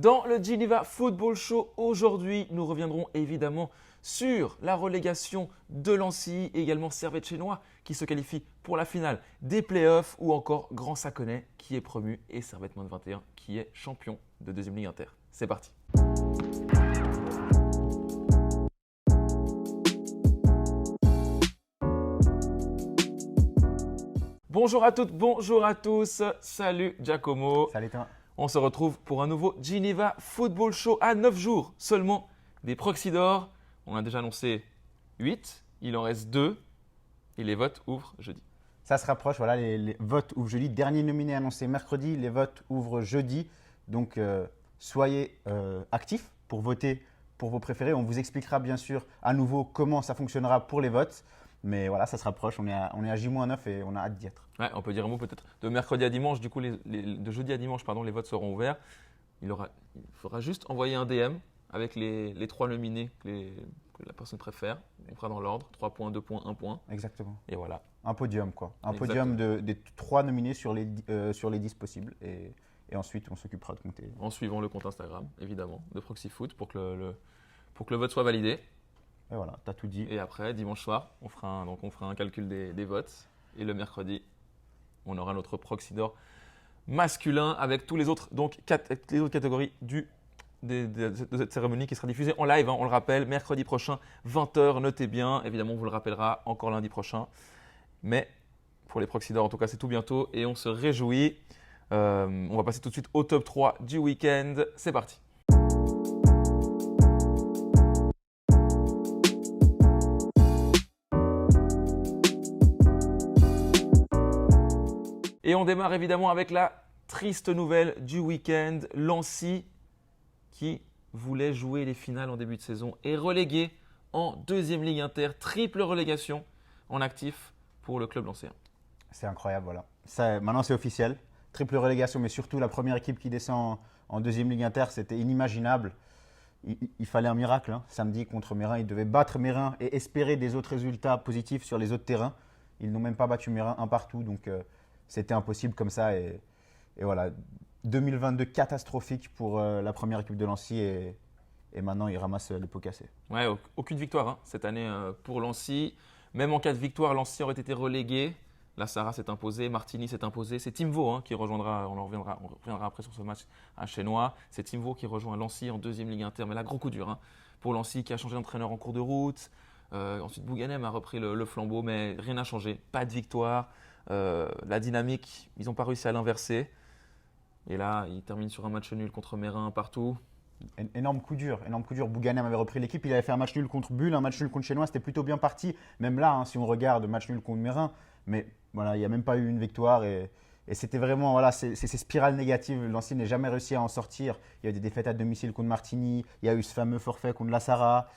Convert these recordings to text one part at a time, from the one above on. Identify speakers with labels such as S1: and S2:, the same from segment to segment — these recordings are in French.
S1: Dans le Geneva Football Show, aujourd'hui, nous reviendrons évidemment sur la relégation de Lancy et également Servette Chénois qui se qualifie pour la finale des playoffs ou encore Grand Saconnet qui est promu et Servette moins de 21 qui est champion de deuxième ligue inter. C'est parti. Bonjour à toutes, bonjour à tous. Salut Giacomo.
S2: Salut toi.
S1: On se retrouve pour un nouveau Geneva Football Show à 9 jours seulement des Proxy d'Or. On a déjà annoncé 8, il en reste 2 et les votes ouvrent jeudi.
S2: Ça se rapproche, voilà, les votes ouvrent jeudi. Dernier nominé annoncé mercredi, les votes ouvrent jeudi. Donc soyez actifs pour voter pour vos préférés. On vous expliquera bien sûr à nouveau comment ça fonctionnera pour les votes. Mais voilà, ça se rapproche, on est à J-9 et on a hâte d'y être.
S1: Ouais, on peut dire un mot peut-être de mercredi à dimanche, du coup de jeudi à dimanche, pardon, les votes seront ouverts. Il faudra juste envoyer un DM avec les 3 nominés que la personne préfère. On fera dans l'ordre, 3 points, 2 points, 1 point.
S2: Exactement.
S1: Et voilà.
S2: Un podium quoi. Un
S1: Exactement.
S2: podium des 3 nominés sur les 10 possibles. Et ensuite, on s'occupera de compter.
S1: En suivant le compte Instagram, évidemment, de Proxy Foot pour que le vote soit validé.
S2: Et voilà, tu as tout dit.
S1: Et après, dimanche soir, on fera un calcul des votes. Et le mercredi, on aura notre Proxy d'Or masculin avec tous les autres, les autres catégories de cette cérémonie qui sera diffusée en live, hein, on le rappelle, mercredi prochain, 20h, notez bien. Évidemment, on vous le rappellera encore lundi prochain. Mais pour les Proxy d'Or, en tout cas, c'est tout bientôt et on se réjouit. On va passer tout de suite au top 3 du week-end. C'est parti. Et on démarre évidemment avec la triste nouvelle du week-end. Lancy, qui voulait jouer les finales en début de saison, est relégué en deuxième ligue inter. Triple relégation en actif pour le club lancéen.
S2: C'est incroyable, voilà. Maintenant, c'est officiel. Triple relégation, mais surtout la première équipe qui descend en deuxième ligue inter, c'était inimaginable. Il fallait un miracle. Hein. Samedi contre Mérin, ils devaient battre Mérin et espérer des autres résultats positifs sur les autres terrains. Ils n'ont même pas battu Mérin un partout, donc c'était impossible comme ça. Et voilà, 2022 catastrophique pour la première équipe de Lancy et maintenant ils ramassent les pots cassés.
S1: Ouais, aucune victoire hein, cette année pour Lancy. Même en cas de victoire, Lancy aurait été relégué. La Sarah s'est imposée, Martigny s'est imposé. C'est Tim Vaux hein, qui rejoindra, on reviendra après sur ce match à Chénois. C'est Tim Vaux qui rejoint Lancy en deuxième ligue inter. Mais là, gros coup dur hein, pour Lancy qui a changé d'entraîneur en cours de route. Ensuite, Bouganem a repris le flambeau, mais rien n'a changé. Pas de victoire. La dynamique, ils n'ont pas réussi à l'inverser. Et là, ils terminent sur un match nul contre Mérin partout.
S2: Énorme coup dur. Bouganem avait repris l'équipe. Il avait fait un match nul contre Bulle, un match nul contre Chénois. C'était plutôt bien parti. Même là, hein, si on regarde, match nul contre Mérin. Mais voilà, il n'y a même pas eu une victoire. Et c'était vraiment, voilà, c'est ces spirales négatives. Lancy n'a jamais réussi à en sortir. Il y a eu des défaites à domicile contre Martigny. Il y a eu ce fameux forfait contre la Sarah.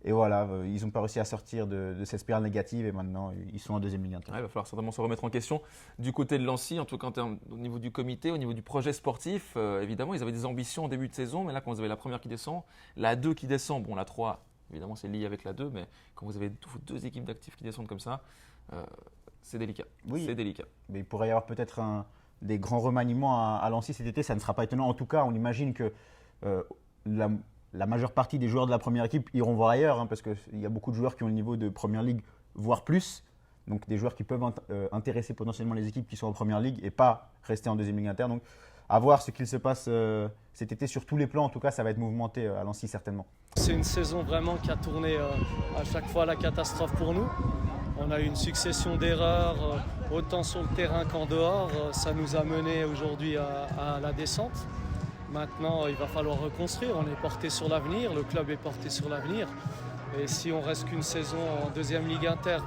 S2: Et voilà, ils n'ont pas réussi à sortir de cette spirale négative et maintenant ils sont en deuxième ligue inter.
S1: Ouais, il va falloir certainement se remettre en question du côté de Lancy, en tout cas au niveau du comité, au niveau du projet sportif. Évidemment, ils avaient des ambitions en début de saison, mais là, quand vous avez la première qui descend, la 2 qui descend, bon, la 3, évidemment, c'est lié avec la 2, mais quand vous avez deux équipes d'actifs qui descendent comme ça, c'est délicat.
S2: Oui,
S1: c'est délicat.
S2: Mais il pourrait y avoir peut-être des grands remaniements à Lancy cet été, ça ne sera pas étonnant. En tout cas, on imagine que la majeure partie des joueurs de la première équipe iront voir ailleurs, hein, parce qu'il y a beaucoup de joueurs qui ont le niveau de première ligue, voire plus. Donc des joueurs qui peuvent intéresser potentiellement les équipes qui sont en première ligue et pas rester en deuxième ligue inter. Donc à voir ce qu'il se passe cet été sur tous les plans. En tout cas, ça va être mouvementé à Lancy certainement.
S3: C'est une saison vraiment qui a tourné à chaque fois à la catastrophe pour nous. On a eu une succession d'erreurs, autant sur le terrain qu'en dehors. Ça nous a mené aujourd'hui à la descente. Maintenant, il va falloir reconstruire. On est porté sur l'avenir, le club est porté sur l'avenir. Et si on reste qu'une saison en deuxième ligue inter,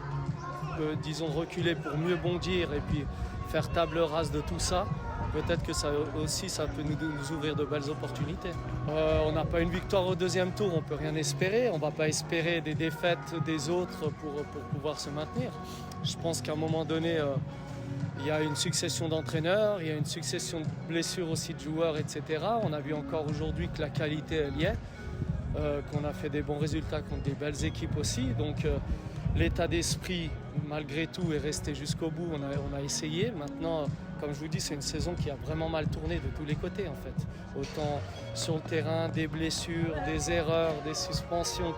S3: disons reculer pour mieux bondir et puis faire table rase de tout ça, peut-être que ça peut nous ouvrir de belles opportunités. On n'a pas une victoire au deuxième tour, on ne peut rien espérer. On ne va pas espérer des défaites des autres pour pouvoir se maintenir. Je pense qu'à un moment donné, il y a une succession d'entraîneurs, il y a une succession de blessures aussi de joueurs, etc. On a vu encore aujourd'hui que la qualité, elle y est, qu'on a fait des bons résultats contre des belles équipes aussi. Donc l'état d'esprit, malgré tout, est resté jusqu'au bout. On a essayé. Maintenant, comme je vous dis, c'est une saison qui a vraiment mal tourné de tous les côtés, en fait. Autant sur le terrain, des blessures, des erreurs, des suspensions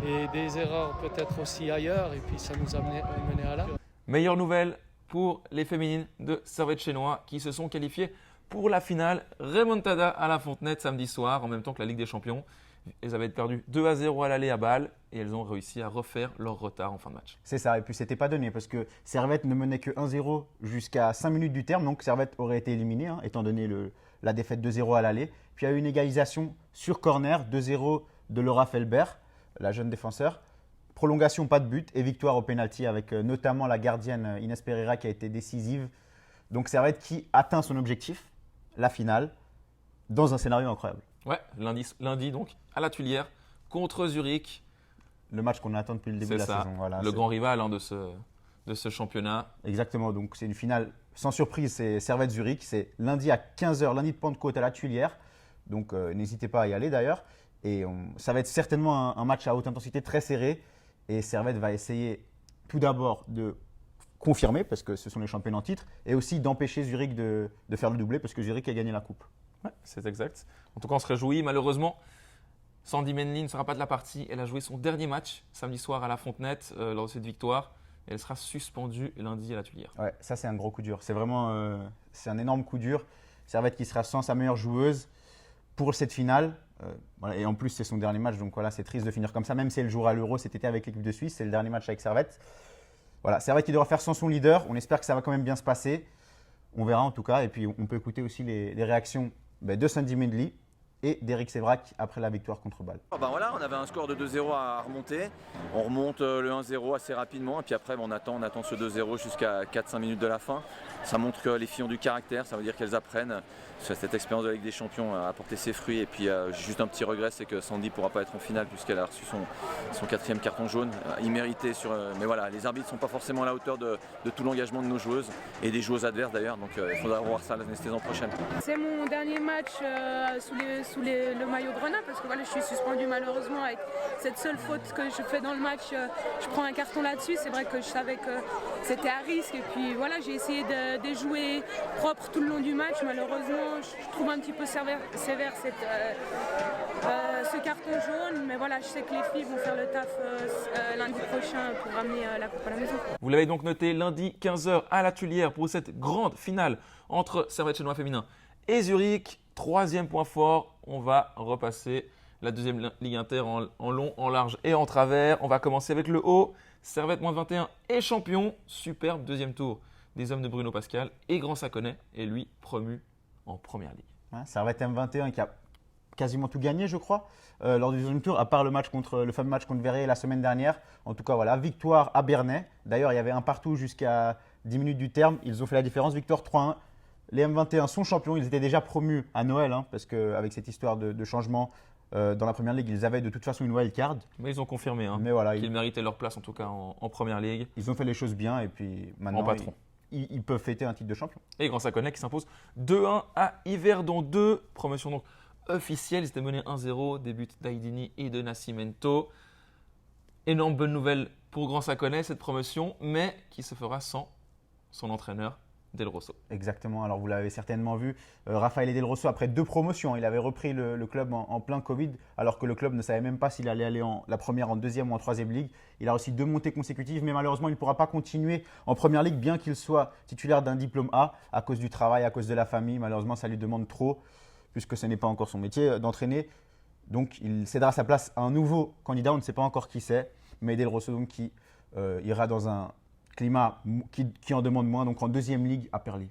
S3: et des erreurs peut-être aussi ailleurs. Et puis, ça nous a mené à là.
S1: Meilleure nouvelle pour les féminines de Servette Chénois qui se sont qualifiées pour la finale remontada à la Fontenette samedi soir, en même temps que la Ligue des Champions. Elles avaient perdu 2-0 à l'aller à Bâle et elles ont réussi à refaire leur retard en fin de match.
S2: C'est ça, et puis c'était pas donné parce que Servette ne menait que 1-0 jusqu'à 5 minutes du terme, donc Servette aurait été éliminé, étant donné la défaite 2-0 à l'aller. Puis il y a eu une égalisation sur corner, 2-0 de Laura Felbert, la jeune défenseur. Prolongation, pas de but, et victoire au pénalty avec notamment la gardienne Inès Pereira qui a été décisive. Donc Servette qui atteint son objectif, la finale, dans un scénario incroyable.
S1: Ouais, lundi donc, à la Tuilière, contre Zurich.
S2: Le match qu'on attend depuis le début de la saison. Voilà,
S1: le grand rival de ce championnat.
S2: Exactement, donc c'est une finale sans surprise, c'est Servette-Zurich. C'est lundi à 15h, lundi de Pentecôte à la Tuilière. Donc n'hésitez pas à y aller d'ailleurs. Et ça va être certainement un match à haute intensité très serré. Et Servette va essayer tout d'abord de confirmer, parce que ce sont les champions en titre, et aussi d'empêcher Zurich de faire le doublé, parce que Zurich a gagné la coupe.
S1: Ouais, c'est exact. En tout cas, on se réjouit. Malheureusement, Sandy Menlin ne sera pas de la partie. Elle a joué son dernier match samedi soir à la Fontenette lors de cette victoire. Et elle sera suspendue lundi à la Tuilière.
S2: Ouais, ça c'est un gros coup dur. C'est vraiment c'est un énorme coup dur. Servette qui sera sans sa meilleure joueuse pour cette finale. Voilà, et en plus, c'est son dernier match. Donc voilà, c'est triste de finir comme ça. Même si elle jouera à l'Euro cet été avec l'équipe de Suisse, c'est le dernier match avec Servette. Voilà, Servette qui devra faire sans son leader. On espère que ça va quand même bien se passer. On verra en tout cas. Et puis on peut écouter aussi les réactions de Sandy Menlin et d'Eric Sévrac après la victoire contre Bâle.
S4: Voilà, on avait un score de 2-0 à remonter. On remonte le 1-0 assez rapidement et puis après on attend ce 2-0 jusqu'à 4-5 minutes de la fin. Ça montre que les filles ont du caractère, ça veut dire qu'elles apprennent. Cette expérience de la Ligue des Champions a apporté ses fruits et puis juste un petit regret, c'est que Sandy ne pourra pas être en finale puisqu'elle a reçu son 4e carton jaune, immérité. Mais voilà, les arbitres ne sont pas forcément à la hauteur de tout l'engagement de nos joueuses et des joueuses adverses d'ailleurs, donc il faudra voir ça la saison prochaine.
S5: C'est mon dernier match sous le maillot Grenat parce que voilà, je suis suspendue malheureusement avec cette seule faute que je fais dans le match. Je prends un carton là-dessus, c'est vrai que je savais que c'était à risque et puis voilà, j'ai essayé de jouer propre tout le long du match. Malheureusement, je trouve un petit peu sévère ce carton jaune, mais voilà, je sais que les filles vont faire le taf lundi prochain pour ramener la coupe à la maison.
S1: Vous l'avez donc noté, lundi 15h à la Tuilière pour cette grande finale entre Servette Chénois féminin et Zurich. 3e point fort, on va repasser la deuxième Ligue Inter en long, en large et en travers. On va commencer avec le haut. Servette moins 21 est champion. Superbe deuxième tour des hommes de Bruno Pascal et Grand Saconnet est lui promu en première ligue.
S2: Ouais, Servette M21 qui a quasiment tout gagné, je crois, lors du deuxième tour, à part le fameux match contre Verrier la semaine dernière. En tout cas, voilà, victoire à Bernay. D'ailleurs, il y avait un partout jusqu'à 10 minutes du terme. Ils ont fait la différence, victoire 3-1. Les M21 sont champions, ils étaient déjà promus à Noël, parce qu'avec cette histoire de changement dans la première ligue, ils avaient de toute façon une wild card.
S1: Mais ils ont confirmé qu'ils méritaient leur place en tout cas en première ligue.
S2: Ils ont fait les choses bien et puis maintenant
S1: en patron.
S2: Ils peuvent fêter un titre de champion.
S1: Et Grand Saconnet qui s'impose 2-1 à Yverdon 2. Promotion donc officielle, ils étaient menés 1-0, des buts d'Aidini et de Nascimento. Énorme bonne nouvelle pour Grand Saconnet cette promotion, mais qui se fera sans son entraîneur Del Rosso.
S2: Exactement, alors vous l'avez certainement vu, Raphaël Del Rosso, après 2 promotions, il avait repris le club en plein Covid, alors que le club ne savait même pas s'il allait aller la première, en deuxième ou en troisième ligue. Il a aussi 2 montées consécutives, mais malheureusement, il ne pourra pas continuer en première ligue, bien qu'il soit titulaire d'un diplôme A, à cause du travail, à cause de la famille. Malheureusement, ça lui demande trop, puisque ce n'est pas encore son métier d'entraîner. Donc, il cédera sa place à un nouveau candidat, on ne sait pas encore qui c'est, mais Del Rosso donc, qui ira dans un climat qui en demande moins, donc en deuxième ligue à Perly.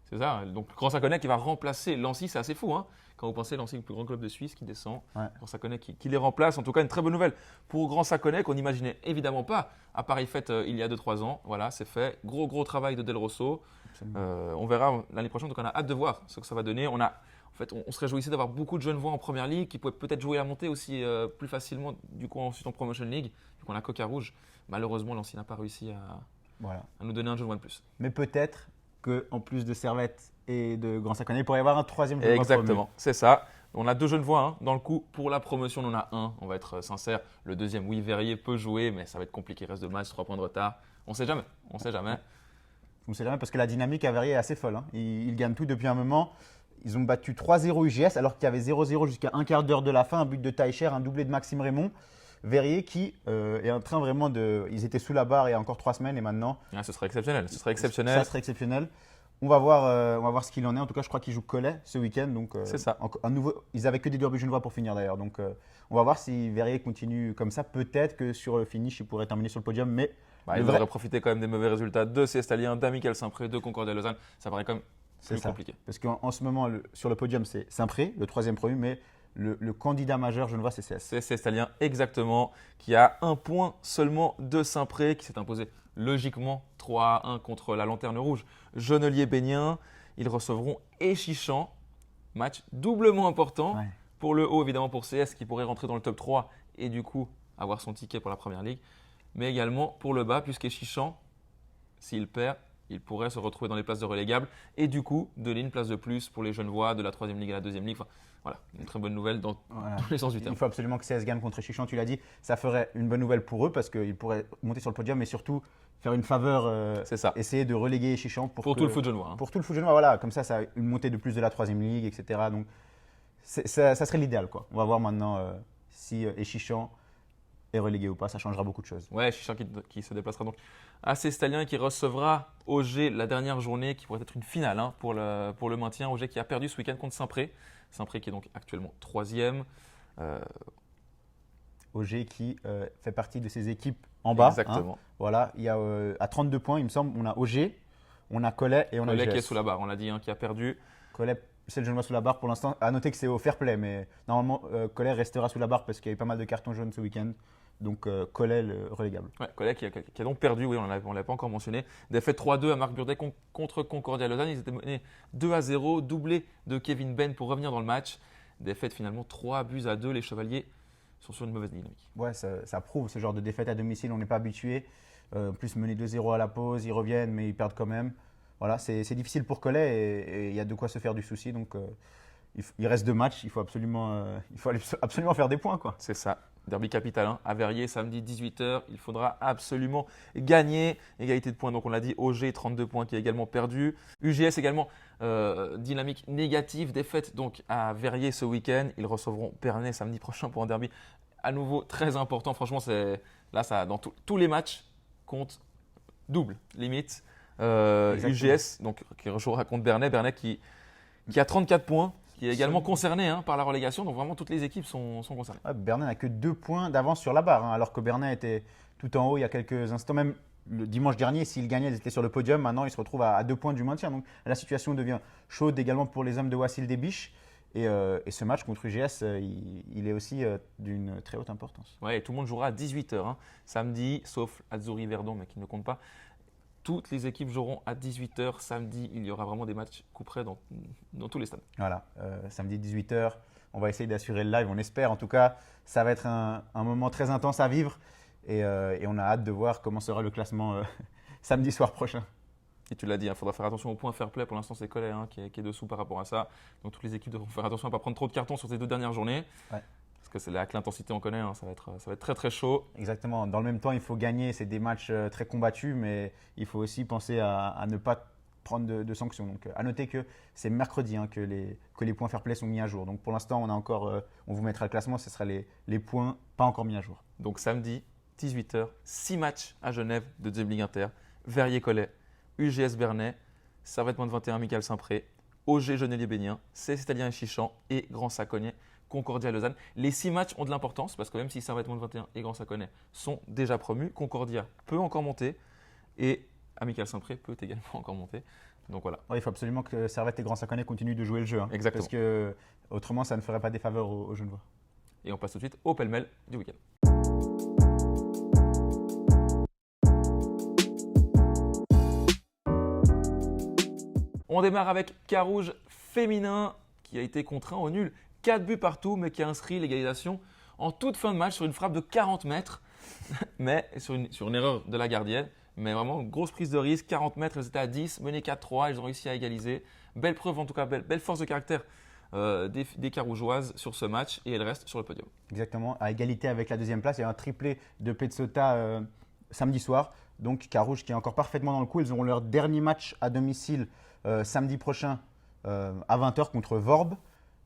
S1: C'est ça, donc Grand Saconnet qui va remplacer Lancy, c'est assez fou, quand vous pensez Lancy, le plus grand club de Suisse qui descend, ouais. Grand Saconnet qui les remplace, en tout cas une très bonne nouvelle pour Grand Saconnet qu'on n'imaginait évidemment pas à Paris Fête il y a 2-3 ans, voilà c'est fait, gros travail de Del Rosso, on verra l'année prochaine, donc on a hâte de voir ce que ça va donner, on se réjouissait d'avoir beaucoup de jeunes voix en première ligue qui pouvaient peut-être jouer la montée aussi plus facilement du coup ensuite en Promotion League, vu qu'on a Coca Rouge. Malheureusement, Lancy n'a pas réussi à nous donner un jeune voix de plus.
S2: Mais peut-être qu'en plus de Servette et de Grand Saconnet, il pourrait y avoir un 3e joueur.
S1: Exactement, c'est ça. On a 2 Genevois hein, dans le coup. Pour la promotion, on en a un. On va être sincère. Le deuxième, oui, Verrier peut jouer, mais ça va être compliqué. Il reste 2 matchs, 3 points de retard. On ne sait jamais. On ne sait jamais.
S2: On ne sait jamais parce que la dynamique à Verrier est assez folle. Hein. Ils gagnent tout depuis un moment. Ils ont battu 3-0 UGS alors qu'il y avait 0-0 jusqu'à un quart d'heure de la fin. Un but de Teicher, un doublé de Maxime Raymond. Verrier qui est en train vraiment de… Ils étaient sous la barre il y a encore 3 semaines et maintenant…
S1: Ah, ce serait exceptionnel. Ce serait exceptionnel.
S2: Ça serait exceptionnel. On va voir ce qu'il en est. En tout cas, je crois qu'ils jouent Collet ce week-end. Donc,
S1: c'est ça.
S2: Ils n'avaient que des derbys genevois pour finir d'ailleurs. Donc, on va voir si Verrier continue comme ça. Peut-être que sur le finish, il pourrait terminer sur le podium. Mais
S1: il devrait profiter quand même des mauvais résultats de Cestalien, d'Amical Saint-Pré, de Concordia Lausanne. Ça paraît quand même plus compliqué.
S2: Parce qu'en ce moment, sur le podium, c'est Saint-Pré, le 3e promu. Mais le candidat majeur genevois, c'est CS.
S1: C'est Cestalien, exactement, qui a 1 point seulement de Saint-Pré, qui s'est imposé logiquement 3-1 contre la Lanterne Rouge. Genelier-Bénien, ils recevront Échichan. Match doublement important pour le haut, évidemment pour CS, qui pourrait rentrer dans le top 3 et du coup avoir son ticket pour la Première Ligue. Mais également pour le bas, puisqu'Échichan, s'il perd, il pourrait se retrouver dans les places de relégables. Et du coup, une place de plus pour les Genevois de la 3e Ligue à la 2e Ligue. Enfin, voilà, une très bonne nouvelle dans tous les sens du terme.
S2: Il faut absolument que CS gagne contre Échichan, tu l'as dit. Ça ferait une bonne nouvelle pour eux parce qu'ils pourraient monter sur le podium et surtout faire une faveur, essayer de reléguer Échichan pour
S1: tout le foot genevois.
S2: Pour tout le foot genevois, voilà. Comme ça a une montée de plus de la 3e Ligue, etc. Donc, ça serait l'idéal, quoi. On va voir maintenant si Échichan est relégué ou pas. Ça changera beaucoup de choses.
S1: Ouais, Échichan qui se déplacera donc à Cestalien, qui recevra Auger la dernière journée, qui pourrait être une finale hein, pour le maintien. Auger qui a perdu ce week-end contre Saint-Pré. Saint-Pré qui est donc actuellement 3e.
S2: Auger qui fait partie de ces équipes en bas.
S1: Exactement.
S2: Hein. Voilà, il y a à 32 points, il me semble, on a Auger, on a Collet et on a UGS.
S1: Collet qui est sous la barre, on l'a dit, hein, qui a perdu.
S2: Collet, c'est le genevois sous la barre pour l'instant. À noter que c'est au fair play, mais normalement, Collet restera sous la barre parce qu'il y a eu pas mal de cartons jaunes ce week-end. Donc, Collet, le relégable.
S1: Ouais, Collet qui a donc perdu, oui, on ne l'avait pas encore mentionné. Défaite 3-2 à Marc Burdet contre Concordia Lausanne. Ils étaient menés 2-0, doublé de Kevin Ben pour revenir dans le match. Défaite finalement 3-2. Les Chevaliers sont sur une mauvaise dynamique.
S2: Ouais, ça prouve ce genre de défaite à domicile, on n'est pas habitué. En plus, menés 2-0 à la pause, ils reviennent, mais ils perdent quand même. Voilà, c'est difficile pour Collet et il y a de quoi se faire du souci. Donc, il reste 2 matchs, il faut absolument faire des points, quoi.
S1: C'est ça. Derby capitalin à Verrier, samedi 18h. Il faudra absolument gagner. Égalité de points, donc on l'a dit, Auger 32 points qui a également perdu. UGS également, dynamique négative, défaite donc à Verrier ce week-end. Ils recevront Pernay samedi prochain pour un derby à nouveau très important. Franchement, là, dans tous les matchs, compte double, limite. UGS, donc, qui rejouera contre Bernay. Bernay qui a 34 points. Qui est également concerné hein, par la relégation. Donc vraiment, toutes les équipes sont concernées.
S2: Ouais, Bernay n'a que 2 points d'avance sur la barre, hein, alors que Bernay était tout en haut il y a quelques instants. Même le dimanche dernier, s'il gagnait, ils étaient sur le podium. Maintenant, ils se retrouvent à 2 points du maintien. Donc la situation devient chaude également pour les hommes de Wassil Desbiches. Et ce match contre UGS, il est aussi d'une très haute importance.
S1: Ouais, et tout le monde jouera à 18h. Hein, samedi, sauf Azzurri Verdon, mais qui ne compte pas. Toutes les équipes joueront à 18h samedi. Il y aura vraiment des matchs coup près dans tous les stades.
S2: Voilà, samedi 18h, on va essayer d'assurer le live, on espère. En tout cas, ça va être un moment très intense à vivre et on a hâte de voir comment sera le classement samedi soir prochain.
S1: Et tu l'as dit, il faudra faire attention au point fair play. Pour l'instant, c'est Collet hein, qui est dessous par rapport à ça. Donc toutes les équipes devront faire attention à ne pas prendre trop de cartons sur ces 2 dernières journées. Ouais. Parce que c'est là que l'intensité, on connaît, hein, ça va être très très chaud.
S2: Exactement. Dans le même temps, il faut gagner. C'est des matchs très combattus, mais il faut aussi penser à ne pas prendre de sanctions. Donc, à noter que c'est mercredi hein, que les points fair play sont mis à jour. Donc, pour l'instant, on vous mettra le classement. Ce sera les points pas encore mis à jour.
S1: Donc, samedi, 18h, 6 matchs à Genève de Deuxième Ligue Inter. Verrier-Collet, UGS Bernay, Servette moins de 21 Amical Saint-Pré, Auger Genelier-Bénien, Cestalien Échichan et Grand Saconnet Concordia Lausanne. Les 6 matchs ont de l'importance parce que même si Servette moins de 21 et Grand Saconnet sont déjà promus, Concordia peut encore monter et Amical Saint-Pré peut également encore monter. Donc voilà.
S2: Ouais, il faut absolument que Servette et Grand Saconnet continuent de jouer le jeu. Hein,
S1: exactement.
S2: Parce que autrement, ça ne ferait pas des faveurs aux Genevois.
S1: Et on passe tout de suite au pêle-mêle du week-end. On démarre avec Carouge féminin qui a été contraint au nul. 4 buts partout, mais qui a inscrit l'égalisation en toute fin de match sur une frappe de 40 mètres, mais sur une erreur de la gardienne. Mais vraiment, grosse prise de risque. 40 mètres, elles étaient à 10, mené 4-3, ils ont réussi à égaliser. Belle preuve, en tout cas, belle force de caractère des Carougeoises sur ce match et elles restent sur le podium.
S2: Exactement, à égalité avec la deuxième place. Il y a un triplé de Pezzota samedi soir. Donc Carouge qui est encore parfaitement dans le coup. Ils auront leur dernier match à domicile samedi prochain à 20h contre Vorbe.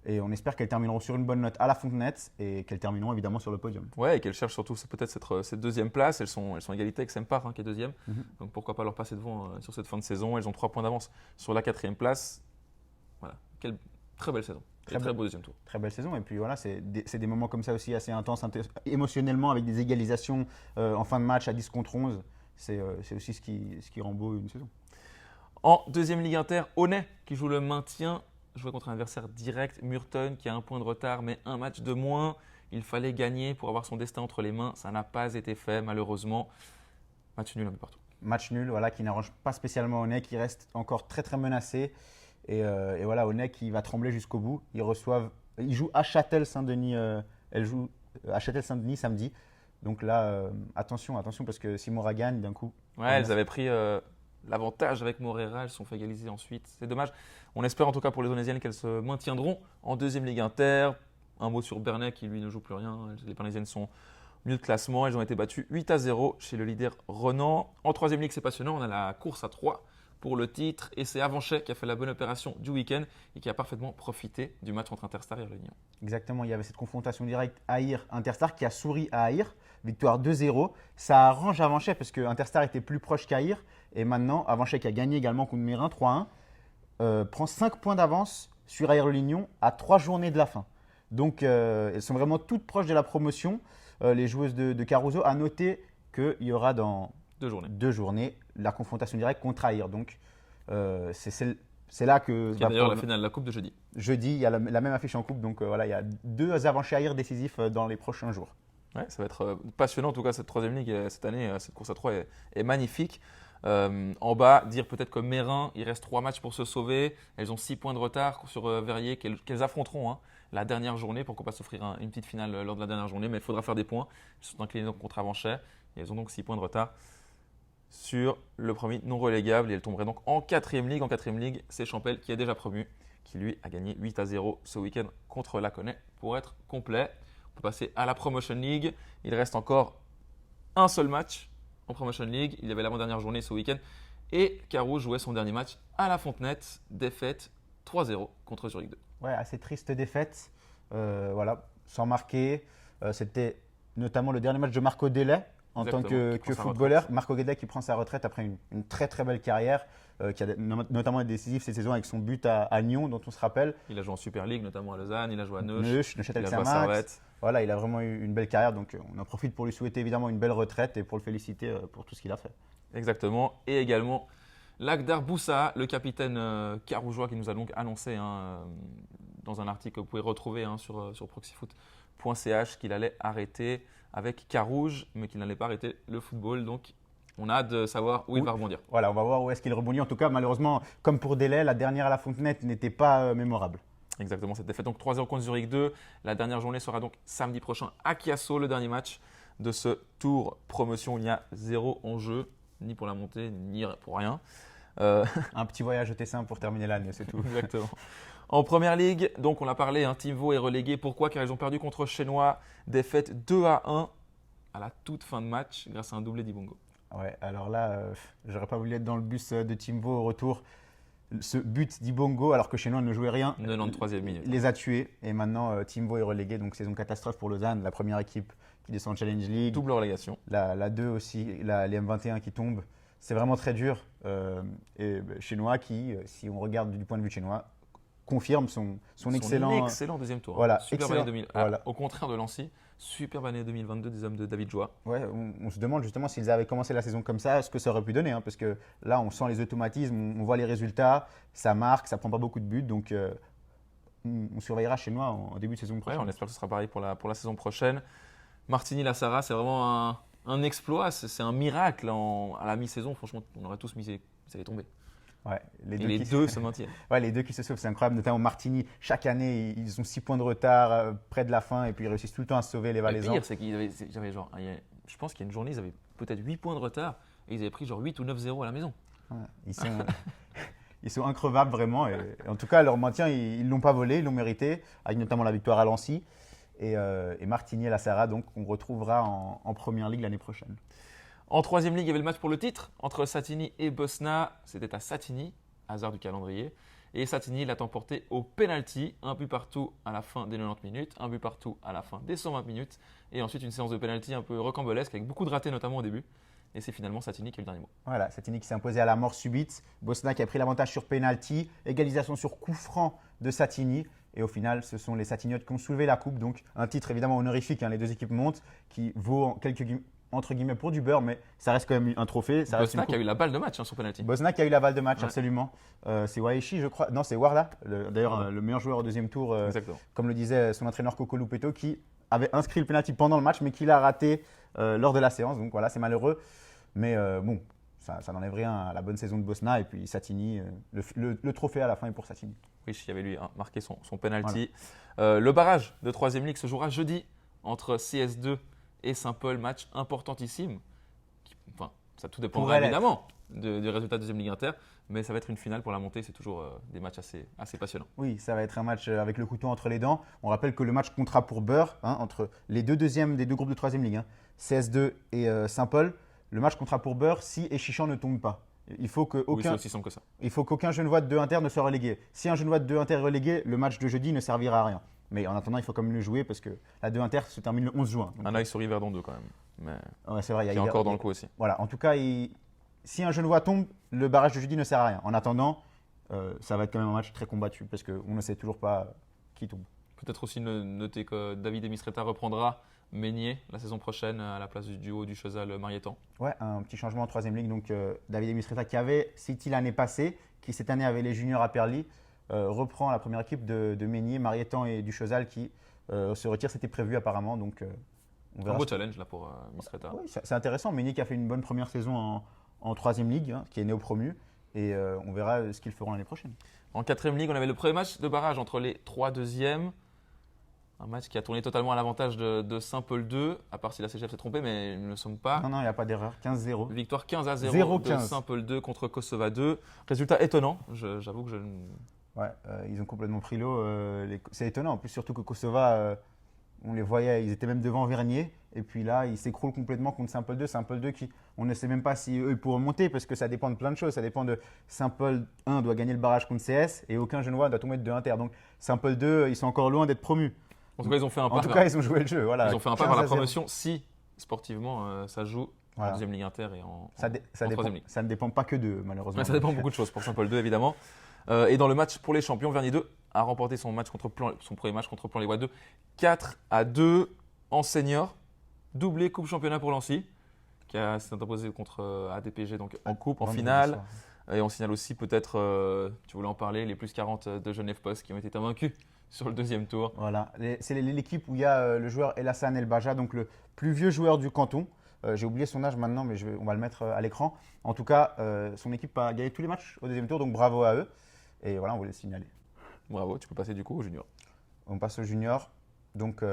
S2: Et on espère qu'elles termineront sur une bonne note à la Fontenette et qu'elles termineront évidemment sur le podium.
S1: Ouais, et qu'elles cherchent surtout peut-être cette deuxième place. Elles sont à égalité avec Sempar qui est deuxième. Donc pourquoi pas leur passer devant sur cette fin de saison. Elles ont 3 points d'avance sur la 4e place. Voilà, quelle très belle saison. Très beau deuxième tour.
S2: Très belle saison. Et puis voilà, c'est des moments comme ça aussi assez intenses émotionnellement avec des égalisations en fin de match à 10 contre 11. C'est aussi ce qui rend beau une saison.
S1: En deuxième Ligue Inter, Aunay qui joue le maintien. Jouait contre un adversaire direct, Murton, qui a un point de retard, mais un match de moins. Il fallait gagner pour avoir son destin entre les mains. Ça n'a pas été fait, malheureusement. Match nul un peu partout.
S2: Match nul, voilà, qui n'arrange pas spécialement Aunay, qui reste encore très très menacé. Et voilà, Aunay qui va trembler jusqu'au bout. Ils jouent à Châtel-Saint-Denis. Elle joue à Châtel-Saint-Denis samedi. Donc là, attention, parce que si Mora gagne, d'un coup.
S1: Ouais, elles avaient pris l'avantage avec Morera. Elles se sont fait égaliser ensuite. C'est dommage. On espère en tout cas pour les Aunaisiennes qu'elles se maintiendront en deuxième Ligue Inter. Un mot sur Bernay qui lui ne joue plus rien. Les Parisiennes sont mieux de classement. Elles ont été battues 8-0 chez le leader Renan. En troisième ligue, c'est passionnant. On a la course à 3 pour le titre. Et c'est Avanchet qui a fait la bonne opération du week-end et qui a parfaitement profité du match entre Interstar et Réunion.
S2: Exactement. Il y avait cette confrontation directe Aïr-Interstar qui a souri à Aïr. Victoire 2-0. Ça arrange Avanchet parce que Interstar était plus proche qu'Aïr. Et maintenant, Avanchet qui a gagné également contre Mérin 3-1. Prend 5 points d'avance sur Air-Lignon à 3 journées de la fin. Donc, elles sont vraiment toutes proches de la promotion, les joueuses de Caruso. À noter qu'il y aura dans 2 journées la confrontation directe contre Aïr. Donc, c'est là que…
S1: C'est d'ailleurs la finale de la Coupe de jeudi.
S2: Jeudi, il y a la même affiche en Coupe. Donc, voilà, il y a 2 Avanchet Aïr décisifs dans les prochains jours.
S1: Ouais, ça va être passionnant. En tout cas, cette troisième ligue, cette année, cette course à 3 est magnifique. En bas, dire peut-être que Mérin, il reste 3 matchs pour se sauver. Elles ont 6 points de retard sur Verrier qu'elles affronteront la dernière journée. Pourquoi pas s'offrir une petite finale lors de la dernière journée. Mais il faudra faire des points. Elles sont inclinées contre Avanchet. Et elles ont donc 6 points de retard sur le premier non relégable. Et elles tomberaient donc en 4e ligue. En 4e ligue, c'est Champel qui est déjà promu, qui lui a gagné 8-0 ce week-end contre Laconais pour être complet. On peut passer à la Promotion League. Il reste encore un seul match en Promotion League. Il y avait l'avant-dernière journée ce week-end. Et Carouge jouait son dernier match à la Fontenette. Défaite 3-0 contre Zurich 2.
S2: Ouais, assez triste défaite. Voilà, sans marquer. C'était notamment le dernier match de Marco Delay en tant que footballeur. Marco Delay qui prend sa retraite après une très très belle carrière. Qui a notamment été décisif cette saison avec son but à Nyon, dont on se rappelle.
S1: Il a joué en Super League, notamment à Lausanne. Il a joué à
S2: Neuch, Neuchâtel-Xamax. Voilà, il a vraiment eu une belle carrière, donc on en profite pour lui souhaiter évidemment une belle retraite et pour le féliciter pour tout ce qu'il a fait.
S1: Exactement. Et également Lagdar Boussa, le capitaine carougeois qui nous a donc annoncé dans un article que vous pouvez retrouver sur proxyfoot.ch qu'il allait arrêter avec Carouge, mais qu'il n'allait pas arrêter le football. Donc on a hâte de savoir où il va rebondir.
S2: Voilà, on va voir où est-ce qu'il rebondit. En tout cas, malheureusement, comme pour Delay, la dernière à la Fontenette n'était pas mémorable.
S1: Exactement, cette défaite donc 3-0 contre Zurich 2. La dernière journée sera donc samedi prochain à Chiasso, le dernier match de ce tour promotion. Il y a 0 enjeu, ni pour la montée, ni pour rien.
S2: Un petit voyage au Tessin pour terminer l'année, c'est tout.
S1: Exactement. En première ligue, donc on l'a parlé, Team Vaud est relégué. Pourquoi ? Car ils ont perdu contre Chenois, défaite 2-1 à la toute fin de match grâce à un doublé d'Ibongo.
S2: Ouais, alors là, j'aurais pas voulu être dans le bus de Team Vaud au retour. Ce but d'Ibongo, alors que Chenois ne jouait rien,
S1: 93e minute.
S2: Les a tués. Et maintenant, Team Vaud est relégué. Donc, saison catastrophe pour Lausanne, la première équipe qui descend en Challenge League.
S1: Double relégation.
S2: La 2 aussi, les M21 qui tombent. C'est vraiment très dur. Et Chenois qui, si on regarde du point de vue de Chenois, confirme son
S1: excellent deuxième tour.
S2: Voilà,
S1: super
S2: excellent.
S1: Année 2000.
S2: Voilà.
S1: Au contraire de Lancy, superbe année 2022 des hommes de David Joie.
S2: Ouais, on se demande justement s'ils avaient commencé la saison comme ça, ce que ça aurait pu donner. Parce que là, on sent les automatismes, on voit les résultats, ça marque, ça prend pas beaucoup de buts. Donc, on surveillera Chenois en début de saison prochaine.
S1: Ouais, on espère que ce sera pareil pour la saison prochaine. Martigny-Lassara, c'est vraiment un exploit, c'est un miracle à la mi-saison. Franchement, on aurait tous misé, ça allait tomber.
S2: Ouais,
S1: les deux se maintiennent.
S2: Ouais, les deux qui se sauvent, c'est incroyable. Notamment Martigny, chaque année, ils ont 6 points de retard près de la fin et puis ils réussissent tout le temps à sauver les Valaisans.
S1: Le pire, c'est qu'ils avaient je pense qu'il y a une journée, ils avaient peut-être 8 points de retard et ils avaient pris genre 8 ou 9-0 à la maison.
S2: Ouais, Ils sont increvables vraiment. Et en tout cas, leur maintien, ils ne l'ont pas volé, ils l'ont mérité, avec notamment la victoire à Lancy. Et Martigny et la Sarra, donc, on retrouvera en Première Ligue l'année prochaine.
S1: En 3e ligue, il y avait le match pour le titre entre Satigny et Bosna. C'était à Satigny, hasard du calendrier. Et Satigny l'a emporté au penalty. Un but partout à la fin des 90 minutes, un but partout à la fin des 120 minutes. Et ensuite, une séance de penalty un peu rocambolesque, avec beaucoup de ratés, notamment au début. Et c'est finalement Satigny qui a eu le dernier mot.
S2: Voilà, Satigny qui s'est imposé à la mort subite. Bosna qui a pris l'avantage sur penalty. Égalisation sur coup franc de Satigny. Et au final, ce sont les Satignotes qui ont soulevé la coupe. Donc, un titre évidemment honorifique, hein, les deux équipes montent, qui vaut entre guillemets pour du beurre, mais ça reste quand même un trophée. Ça reste
S1: Bosna qui a eu la balle de match sur penalty.
S2: Bosna qui a eu la balle de match,
S1: Ouais.
S2: absolument. C'est Waeshi, je crois. Non, c'est Warla, d'ailleurs le meilleur joueur au deuxième tour,
S1: Exactement.
S2: comme le disait son entraîneur Coco Lupeto, qui avait inscrit le penalty pendant le match, mais qui l'a raté lors de la séance. Donc voilà, c'est malheureux. Mais bon, ça n'enlève rien à la bonne saison de Bosna. Et puis Satigny, le trophée à la fin est pour Satigny.
S1: Oui, il y avait lui marqué son penalty. Le barrage de 3e ligue se jouera jeudi entre CS2 et Saint-Paul, match importantissime. Enfin, ça tout dépendra évidemment du résultat de 2e ligue inter, mais ça va être une finale pour la montée. C'est toujours des matchs assez passionnants.
S2: Oui, ça va être un match avec le couteau entre les dents. On rappelle que le match comptera pour beurre entre les deux deuxièmes des deux groupes de 3e ligue, CS2 et Saint-Paul. Le match comptera pour beurre si Échichan ne tombe pas. Il faut
S1: Oui, c'est aussi simple que ça.
S2: Il faut qu'aucun Genevois de 2 Inter ne soit relégué. Si un Genevois de 2 Inter est relégué, le match de jeudi ne servira à rien. Mais en attendant, il faut quand même le jouer parce que la 2 Inter se termine le 11 juin. Donc,
S1: Un œil sur Yverdon 2 quand même. Mais
S2: ouais, c'est vrai,
S1: il est encore dans le coup aussi.
S2: Voilà, en tout cas, si un Genevois tombe, le barrage de jeudi ne sert à rien. En attendant, ça va être quand même un match très combattu parce qu'on ne sait toujours pas qui tombe.
S1: Peut-être aussi noter que David Emisreta reprendra Meignier la saison prochaine à la place du duo du Chezal-Mariétan.
S2: Ouais, un petit changement en 3e ligue. Donc, David Emisreta qui avait City l'année passée, qui cette année avait les juniors à Perly, reprend la première équipe de Meignier, Mariétan et du Chezal qui se retirent. C'était prévu apparemment. Donc, on verra.
S1: Un beau challenge là pour Emisreta.
S2: Oui, c'est intéressant. Meignier qui a fait une bonne première saison en 3e ligue, hein, qui est néo-promu. Et on verra ce qu'ils feront l'année prochaine.
S1: En 4e ligue, on avait le premier match de barrage entre les 3 deuxièmes. Un match qui a tourné totalement à l'avantage de Saint-Paul 2, à part si la CGF s'est trompée, mais nous ne sommes pas.
S2: Non, il n'y a pas d'erreur. 15-0.
S1: Victoire 15-0 de
S2: 0-15.
S1: Saint-Paul 2 contre Kosova 2. Résultat étonnant, j'avoue que je.
S2: Ouais, ils ont complètement pris l'eau. C'est étonnant. En plus, surtout que Kosova, on les voyait, ils étaient même devant Vernier. Et puis là, ils s'écroulent complètement contre Saint-Paul 2. Saint-Paul 2 qui, on ne sait même pas si eux ils pourront monter parce que ça dépend de plein de choses. Ça dépend de Saint-Paul 1 doit gagner le barrage contre CS et aucun Genevois doit tomber de 2 Inter. Donc Saint-Paul 2, ils sont encore loin d'être promus.
S1: En tout cas, ils ont fait un pas.
S2: En tout cas, ils ont joué le jeu. Voilà,
S1: ils ont fait un pas vers la
S2: 15-0.
S1: promotion si sportivement ça joue
S2: Voilà.
S1: en 2e ligue inter et en
S2: Ça
S1: 3e ligue.
S2: ça ne dépend pas que d'eux, malheureusement.
S1: Ouais, ça dépend de beaucoup de choses pour Saint-Paul 2 évidemment. Et dans le match pour les champions, Vernier 2 a remporté son premier match contre Plan-les-Ouates 2, 4-2 en senior, doublé coupe championnat pour Lancy, qui s'est imposé contre ADPG donc en coupe, en
S2: Vendredi
S1: finale.
S2: soir.
S1: Et on signale aussi peut-être, tu voulais en parler, les plus 40 de Genève Post qui ont été invaincus sur le 2e tour.
S2: Voilà, c'est l'équipe où il y a le joueur Elassan Elbaja, donc le plus vieux joueur du canton. J'ai oublié son âge maintenant, mais on va le mettre à l'écran. En tout cas, son équipe a gagné tous les matchs au 2e tour, donc bravo à eux. Et voilà, on voulait le signaler.
S1: Bravo, tu peux passer du coup au junior.
S2: On passe aux juniors. Donc,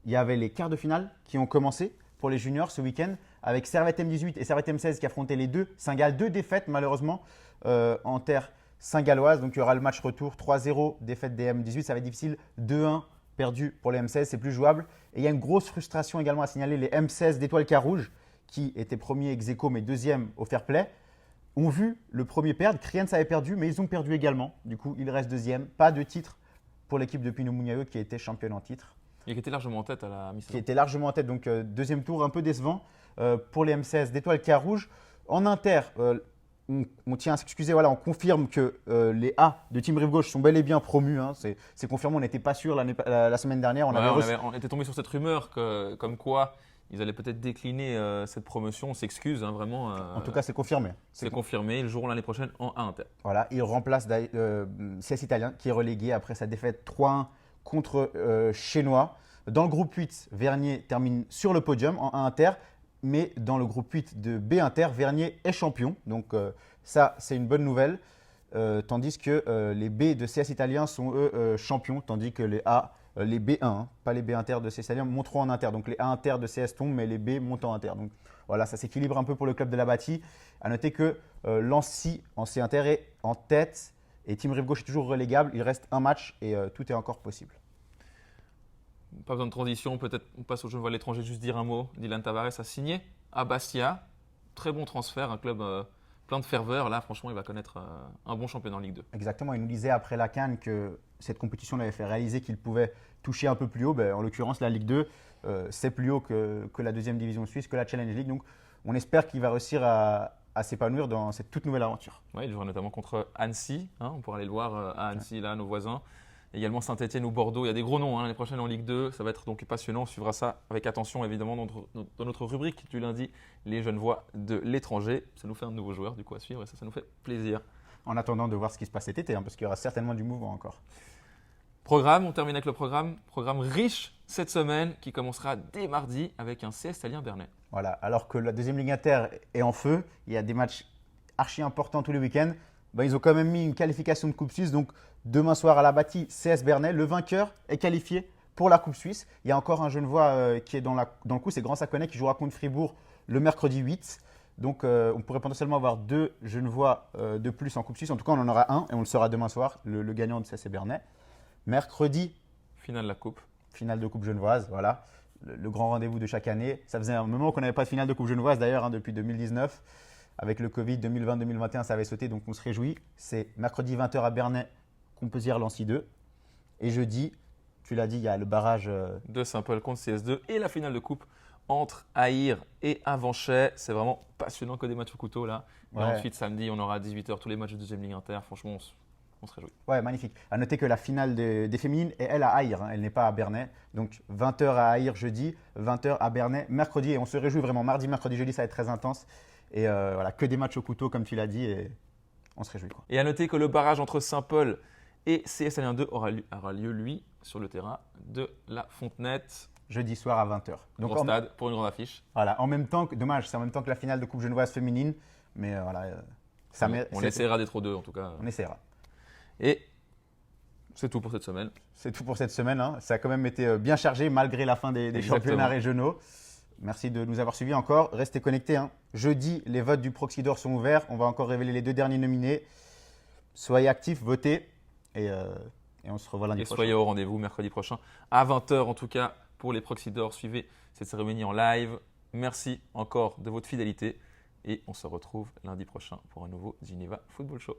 S2: il y avait les quarts de finale qui ont commencé pour les juniors ce week-end avec Servette M18 et Servette M16 qui affrontaient les deux. Saint-Gall, 2 défaites malheureusement en terre saint-galloise. Donc, il y aura le match retour 3-0, défaite des M18. Ça va être difficile. 2-1 perdu pour les M16, c'est plus jouable. Et il y a une grosse frustration également à signaler. Les M16 d'Étoile Carouge qui étaient premiers ex aequo mais deuxième au fair play ont vu le premier perdre. Kriens avait perdu, mais ils ont perdu également. Du coup, il reste deuxième. Pas de titre pour l'équipe de Pinot Mouniaeux qui était championne en titre.
S1: Et qui était largement en tête à la mi-saison.
S2: Qui était largement en tête. Donc, deuxième tour un peu décevant pour les M16 d'Étoile Carouge. En inter, on tient à s'excuser. Voilà, on confirme que les A de Team Rive Gauche sont bel et bien promus. Hein. C'est confirmé, on n'était pas sûr la semaine dernière.
S1: On était tombé sur cette rumeur comme quoi ils allaient peut-être décliner cette promotion. On s'excuse, hein, vraiment.
S2: En tout cas, c'est confirmé.
S1: C'est confirmé. Ils joueront l'année prochaine en A Inter.
S2: Voilà, ils remplacent CS Italien qui est relégué après sa défaite 3-1 contre Chénois. Dans le groupe 8, Vernier termine sur le podium en A Inter. Mais dans le groupe 8 de B Inter, Vernier est champion. Donc ça, c'est une bonne nouvelle. Tandis que les B de CS Italien sont eux champions, tandis que les A les B1, hein, pas les B inter de CS Alliance, monteront en inter. Donc les A inter de CS tombent, mais les B montent en inter. Donc voilà, ça s'équilibre un peu pour le club de la Bâtie. À noter que Lancy en C inter est en tête et Team Rive Gauche est toujours relégable. Il reste un match et tout est encore possible.
S1: Pas besoin de transition, peut-être on passe au Genevois de l'étranger, juste dire un mot. Dylan Tavares a signé à Bastia. Très bon transfert, un club plein de ferveur. Là, franchement, il va connaître un bon championnat en Ligue 2.
S2: Exactement, il nous disait après la CAN que cette compétition l'avait fait réaliser qu'il pouvait toucher un peu plus haut. En l'occurrence, la Ligue 2, c'est plus haut que la deuxième division suisse, que la Challenge League. Donc, on espère qu'il va réussir à s'épanouir dans cette toute nouvelle aventure.
S1: Ouais, il jouera notamment contre Annecy. On pourra aller le voir à Annecy, là, nos voisins. Également Saint-Etienne ou Bordeaux. Il y a des gros noms l'année prochaine en Ligue 2. Ça va être donc passionnant. On suivra ça avec attention, évidemment, dans notre rubrique du lundi, les Genevois de l'étranger. Ça nous fait un nouveau joueur, du coup, à suivre et ça nous fait plaisir.
S2: En attendant de voir ce qui se passe cet été, parce qu'il y aura certainement du mouvement encore.
S1: Programme, on termine avec le programme. Programme riche cette semaine qui commencera dès mardi avec un CS Salien Bernay.
S2: Voilà, alors que la deuxième Ligue Inter est en feu, il y a des matchs archi importants tous les week-ends. Ils ont quand même mis une qualification de Coupe Suisse. Donc demain soir à la Bâtie, CS Bernay, le vainqueur est qualifié pour la Coupe Suisse. Il y a encore un Genevois qui est dans le coup, c'est Grand Saconnet qui jouera contre Fribourg le mercredi 8. Donc on pourrait potentiellement avoir 2 Genevois de plus en Coupe Suisse. En tout cas, on en aura un et on le saura demain soir, le gagnant de CS Bernay. Mercredi,
S1: finale de la Coupe.
S2: Finale de Coupe genevoise, voilà. Le grand rendez-vous de chaque année. Ça faisait un moment qu'on n'avait pas de finale de Coupe genevoise d'ailleurs, depuis 2019. Avec le Covid 2020-2021, ça avait sauté, donc on se réjouit. C'est mercredi 20h à Bernay, Compezière-Lancy 2. Et jeudi, tu l'as dit, il y a le barrage
S1: de Saint-Paul contre CS2 et la finale de coupe entre Aïr et Avanchet. C'est vraiment passionnant que des matchs au couteau là. Ouais. Et ensuite, samedi, on aura à 18h tous les matchs de deuxième ligue inter. Franchement, on se réjouit.
S2: Ouais, magnifique. À noter que la finale des féminines est elle à Aïr, elle n'est pas à Bernay. Donc 20h à Aïr jeudi, 20h à Bernay mercredi. Et on se réjouit vraiment. Mardi, mercredi, jeudi, ça va être très intense. Et voilà, que des matchs au couteau, comme tu l'as dit, et on se réjouit. Quoi.
S1: Et à noter que le barrage entre Saint-Paul et CS Alliance 2 aura lieu, lui, sur le terrain de la Fontenette.
S2: Jeudi soir à 20h.
S1: Donc gros stade pour une grande affiche.
S2: Voilà, en même temps, dommage, c'est en même temps que la finale de Coupe genevoise féminine, mais voilà.
S1: On essaiera d'être aux deux, en tout cas.
S2: On essaiera.
S1: Et c'est tout pour cette semaine.
S2: C'est tout pour cette semaine. Ça a quand même été bien chargé malgré la fin des championnats régionaux. Merci de nous avoir suivis encore. Restez connectés. Jeudi, les votes du Proxy d'Or sont ouverts. On va encore révéler les 2 derniers nominés. Soyez actifs, votez et on se revoit lundi prochain.
S1: Et soyez au rendez-vous mercredi prochain à 20h en tout cas pour les Proxy d'Or. Suivez cette cérémonie en live. Merci encore de votre fidélité et on se retrouve lundi prochain pour un nouveau Geneva Football Show.